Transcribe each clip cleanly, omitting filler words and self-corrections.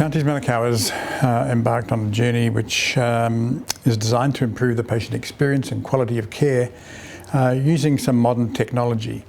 Counties Manukau has embarked on a journey which is designed to improve the patient experience and quality of care using some modern technology.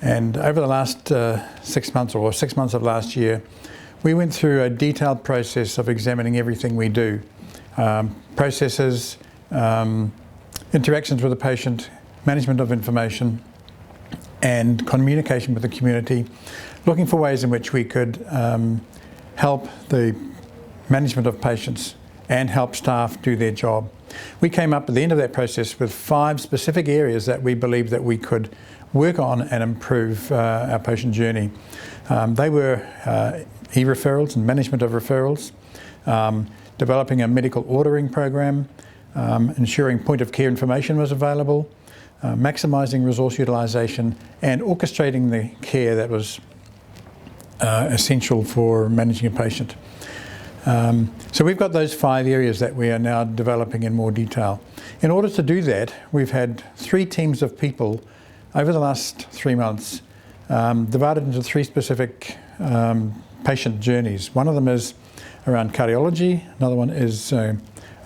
And over the last 6 months or 6 months of last year, we went through a detailed process of examining everything we do. Processes, interactions with the patient, management of information, and communication with the community, looking for ways in which we could help the management of patients and help staff do their job. We came up at the end of that process with 5 specific areas that we believed that we could work on and improve our patient journey. They were e-referrals and management of referrals, developing a medical ordering program, ensuring point of care information was available, maximising resource utilisation, and orchestrating the care that was essential for managing a patient. So we've got those 5 areas that we are now developing in more detail. In order to do that, we've had 3 teams of people over the last 3 months divided into 3 specific patient journeys. One of them is around cardiology, another one is a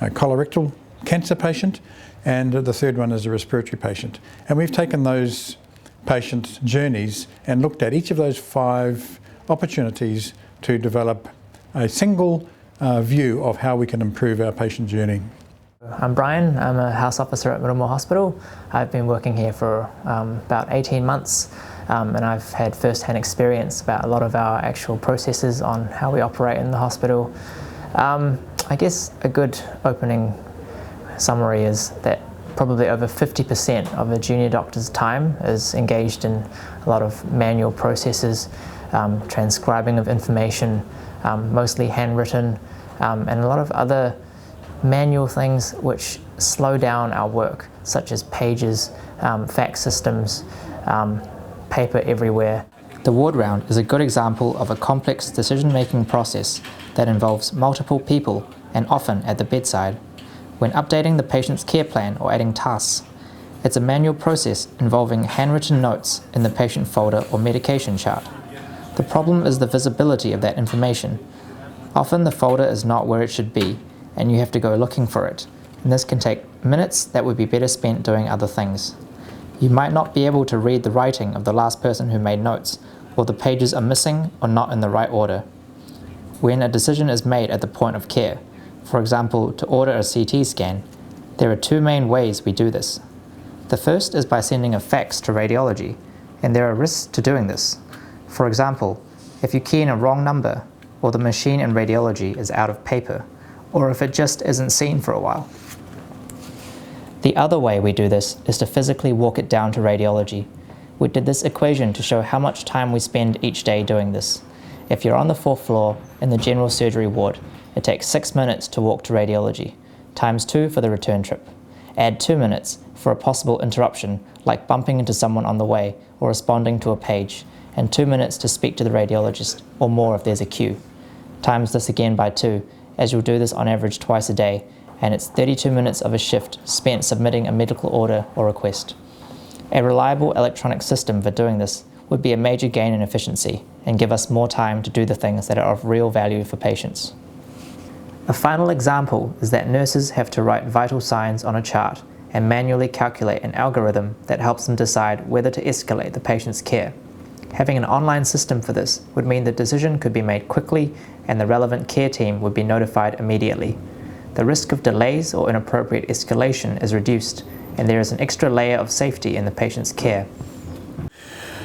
colorectal cancer patient, and the third one is a respiratory patient. And we've taken those patient journeys and looked at each of those 5 opportunities to develop a single view of how we can improve our patient journey. I'm Brian, I'm a house officer at Middlemore Hospital. I've been working here for about 18 months and I've had first-hand experience about a lot of our actual processes on how we operate in the hospital. I guess a good opening summary is that probably over 50% of a junior doctor's time is engaged in a lot of manual processes, transcribing of information, mostly handwritten, and a lot of other manual things which slow down our work, such as pages, fax systems, paper everywhere. The ward round is a good example of a complex decision-making process that involves multiple people and often at the bedside. When updating the patient's care plan or adding tasks, it's a manual process involving handwritten notes in the patient folder or medication chart. The problem is the visibility of that information. Often the folder is not where it should be, and you have to go looking for it, and this can take minutes that would be better spent doing other things. You might not be able to read the writing of the last person who made notes, or the pages are missing or not in the right order. When a decision is made at the point of care, for example to order a CT scan, there are 2 main ways we do this. The first is by sending a fax to radiology, and there are risks to doing this. For example, if you key in a wrong number, or the machine in radiology is out of paper, or if it just isn't seen for a while. The other way we do this is to physically walk it down to radiology. We did this equation to show how much time we spend each day doing this. If you're on the 4th floor in the general surgery ward, it takes 6 minutes to walk to radiology, times 2 for the return trip. Add 2 minutes for a possible interruption, like bumping into someone on the way or responding to a page, and 2 minutes to speak to the radiologist, or more if there's a queue. Times this again by 2, as you'll do this on average twice a day, and it's 32 minutes of a shift spent submitting a medical order or request. A reliable electronic system for doing this would be a major gain in efficiency and give us more time to do the things that are of real value for patients. A final example is that nurses have to write vital signs on a chart and manually calculate an algorithm that helps them decide whether to escalate the patient's care. Having an online system for this would mean the decision could be made quickly and the relevant care team would be notified immediately. The risk of delays or inappropriate escalation is reduced, and there is an extra layer of safety in the patient's care.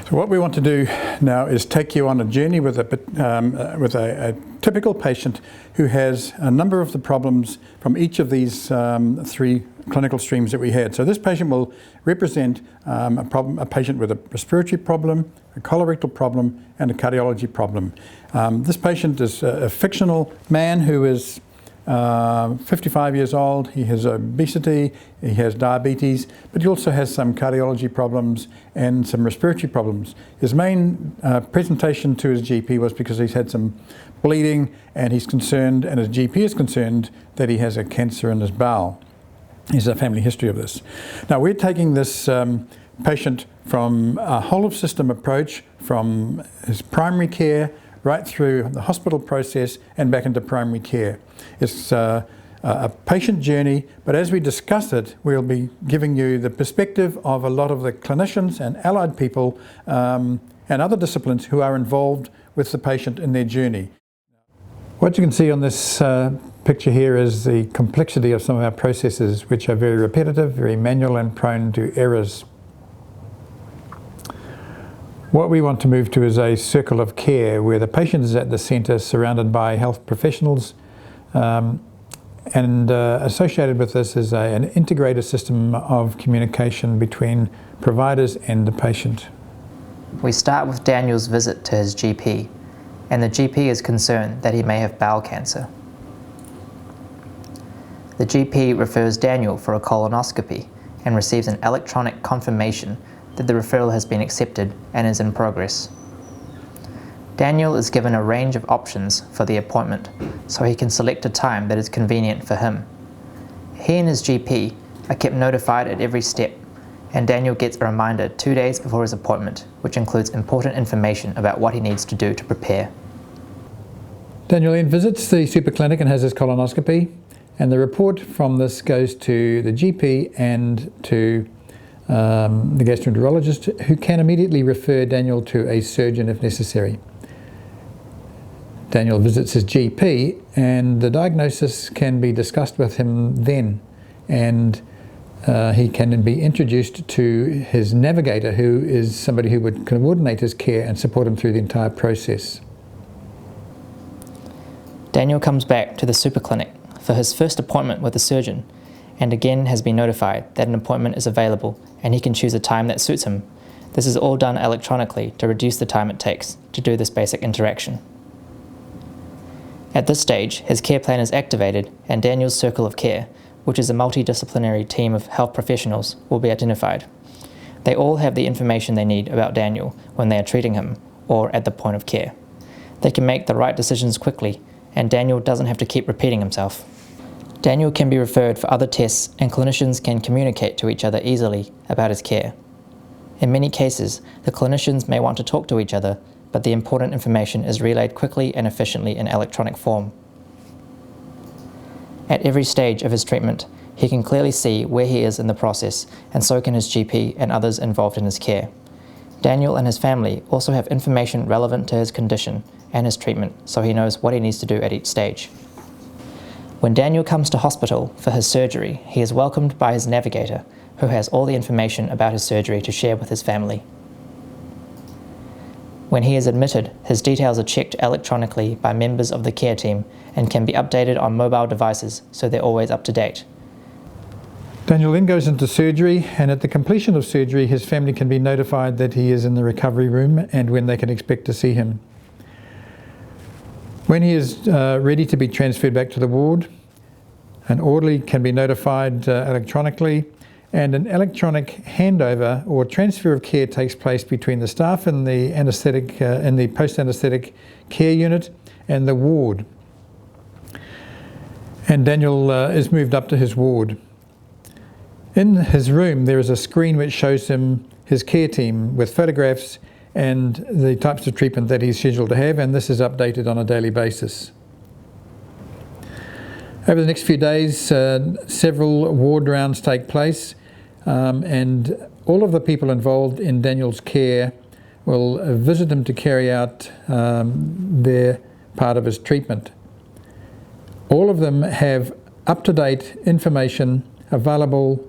So what we want to do now is take you on a journey with a typical patient who has a number of the problems from each of these 3 clinical streams that we had. So this patient will represent a patient with a respiratory problem, a colorectal problem, and a cardiology problem. This patient is a fictional man who is 55 years old. He has obesity, he has diabetes, but he also has some cardiology problems and some respiratory problems. His main presentation to his GP was because he's had some bleeding, and he's concerned, and his GP is concerned, that he has a cancer in his bowel. He has a family history of this. Now we're taking this patient from a whole of system approach, from his primary care right through the hospital process and back into primary care. It's a patient journey, but as we discuss it, we'll be giving you the perspective of a lot of the clinicians and allied people and other disciplines who are involved with the patient in their journey. What you can see on this picture here is the complexity of some of our processes, which are very repetitive, very manual and prone to errors. What we want to move to is a circle of care where the patient is at the centre, surrounded by health professionals, and associated with this is an integrated system of communication between providers and the patient. We start with Daniel's visit to his GP, and the GP is concerned that he may have bowel cancer. The GP refers Daniel for a colonoscopy and receives an electronic confirmation that the referral has been accepted and is in progress. Daniel is given a range of options for the appointment, so he can select a time that is convenient for him. He and his GP are kept notified at every step, and Daniel gets a reminder 2 days before his appointment, which includes important information about what he needs to do to prepare. Daniel then visits the super clinic and has his colonoscopy, and the report from this goes to the GP and to the gastroenterologist, who can immediately refer Daniel to a surgeon if necessary. Daniel visits his GP and the diagnosis can be discussed with him then, and he can be introduced to his navigator, who is somebody who would coordinate his care and support him through the entire process. Daniel comes back to the super clinic for his first appointment with a surgeon, and again has been notified that an appointment is available and he can choose a time that suits him. This is all done electronically to reduce the time it takes to do this basic interaction. At this stage, his care plan is activated and Daniel's circle of care, which is a multidisciplinary team of health professionals, will be identified. They all have the information they need about Daniel when they are treating him or at the point of care. They can make the right decisions quickly, and Daniel doesn't have to keep repeating himself. Daniel can be referred for other tests, and clinicians can communicate to each other easily about his care. In many cases, the clinicians may want to talk to each other, but the important information is relayed quickly and efficiently in electronic form. At every stage of his treatment, he can clearly see where he is in the process, and so can his GP and others involved in his care. Daniel and his family also have information relevant to his condition and his treatment, so he knows what he needs to do at each stage. When Daniel comes to hospital for his surgery, he is welcomed by his navigator, who has all the information about his surgery to share with his family. When he is admitted, his details are checked electronically by members of the care team and can be updated on mobile devices, so they're always up to date. Daniel then goes into surgery, and at the completion of surgery, his family can be notified that he is in the recovery room and when they can expect to see him. When he is ready to be transferred back to the ward, an orderly can be notified electronically, and an electronic handover or transfer of care takes place between the staff in the anaesthetic, in the post-anaesthetic care unit and the ward. And Daniel is moved up to his ward. In his room, there is a screen which shows him his care team with photographs and the types of treatment that he's scheduled to have, and this is updated on a daily basis. Over the next few days, several ward rounds take place, and all of the people involved in Daniel's care will visit him to carry out their part of his treatment. All of them have up-to-date information available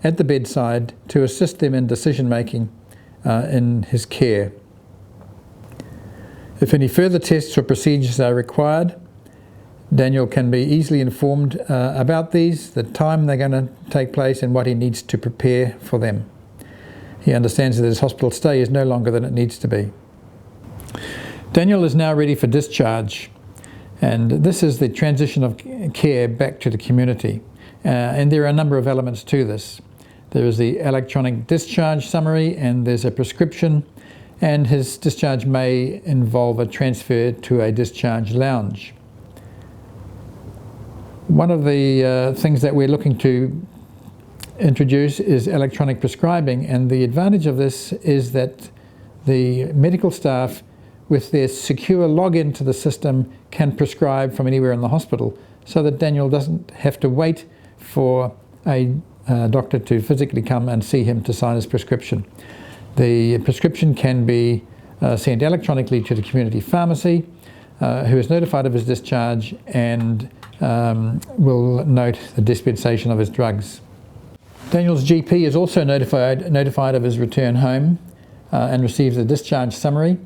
at the bedside to assist them in decision-making in his care. If any further tests or procedures are required, Daniel can be easily informed about these, the time they're going to take place, and what he needs to prepare for them. He understands that his hospital stay is no longer than it needs to be. Daniel is now ready for discharge, and this is the transition of care back to the community. And there are a number of elements to this. There is the electronic discharge summary, and there's a prescription, and his discharge may involve a transfer to a discharge lounge. One of the things that we're looking to introduce is electronic prescribing, and the advantage of this is that the medical staff with their secure login to the system, can prescribe from anywhere in the hospital, so that Daniel doesn't have to wait for a doctor to physically come and see him to sign his prescription. The prescription can be sent electronically to the community pharmacy, who is notified of his discharge and will note the dispensation of his drugs. Daniel's GP is also notified of his return home and receives a discharge summary.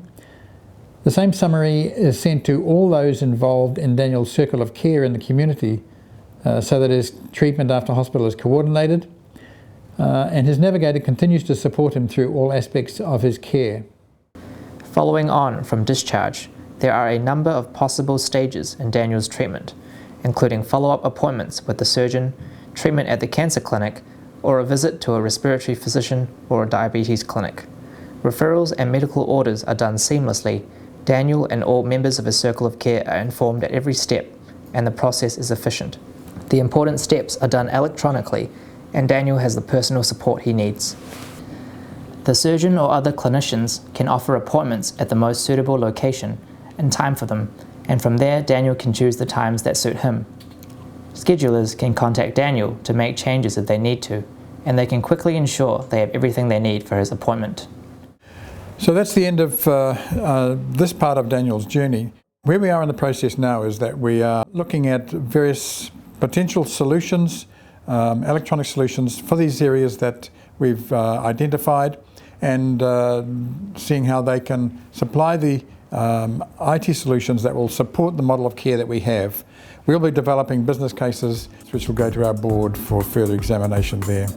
The same summary is sent to all those involved in Daniel's circle of care in the community, so that his treatment after hospital is coordinated, and his navigator continues to support him through all aspects of his care. Following on from discharge, there are a number of possible stages in Daniel's treatment, including follow-up appointments with the surgeon, treatment at the cancer clinic, or a visit to a respiratory physician or a diabetes clinic. Referrals and medical orders are done seamlessly. Daniel and all members of his circle of care are informed at every step, and the process is efficient. The important steps are done electronically, and Daniel has the personal support he needs. The surgeon or other clinicians can offer appointments at the most suitable location and time for them, and from there Daniel can choose the times that suit him. Schedulers can contact Daniel to make changes if they need to, and they can quickly ensure they have everything they need for his appointment. So that's the end of this part of Daniel's journey. Where we are in the process now is that we are looking at various potential solutions, electronic solutions for these areas that we've identified, and seeing how they can supply the IT solutions that will support the model of care that we have. We'll be developing business cases which will go to our board for further examination there.